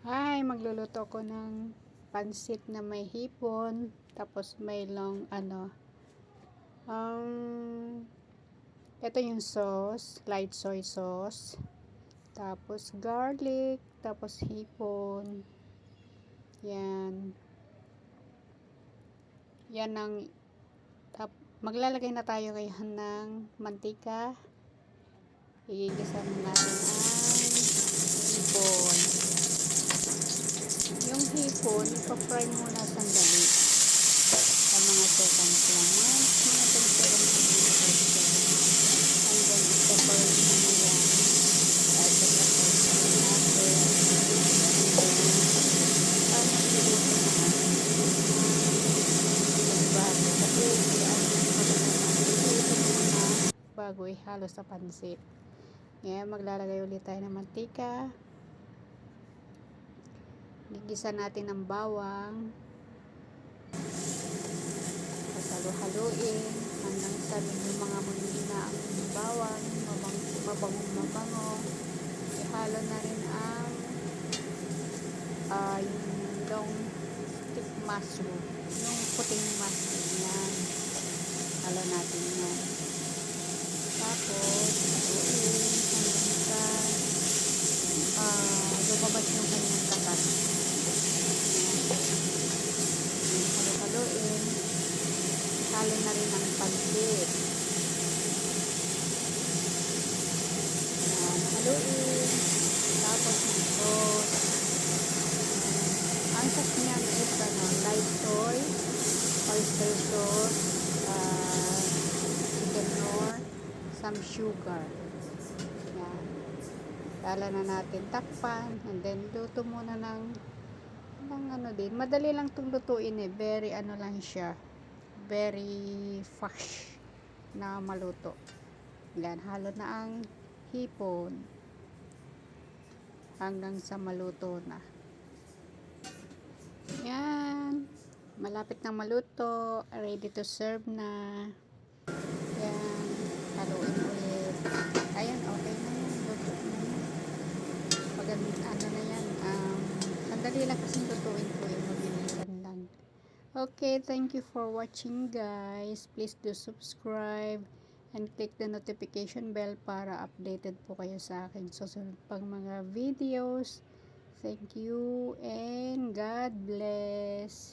Ay, magluluto ako ng pansit na may hipon, tapos may long ito yung sauce, light soy sauce, tapos garlic, tapos hipon. Yan. Yan ang maglalagay na tayo ngayon ng mantika. Igigisa natin ang hipon. Yung hipon, ipa-fry muna sandali. Sa mga seconds lang. Mga 10 seconds lang. And then, ipa-fry muna yan. Kahit ipa-fry muna natin. And then, paano siluto naman? Bago. Kasi, siluto muna bago ihalo sa pansit. Ngayon, maglalagay ulit tayo ng mantika. Gigisa natin ng bawang. Halo-haluin hanggang sa yung mga muna ang bawang, mabango. Ihalo na rin ang yung long stick mushroom. Yung puting mushroom yan. Halo natin yan. Tapos, haluin hanggang sa lumabas yung kanyang katas. Halo-haluin. Halo na rin ang pansit. Haluin. Tapos yung sauce. Ang sauce niya is light soy, oyster sauce, chicken nor, some sugar. Yan. Lala na natin takpan. And then, luto muna ng din. Madali lang itong lutuin eh. Very lang siya. Very fast na maluto. Yan. Halo na ang hipon. Hanggang sa maluto na. Yan. Malapit na maluto. Ready to serve na. Yan. Haluin ulit. Ayan. Okay na yan. Luto na yan. Maganda na yan. Sandali lang kasi lutuin ko yung mabilisan lang. Okay, thank you for watching guys. Please do subscribe and click the notification bell para updated po kayo sa akin susunod pang mga videos. Thank you and God bless.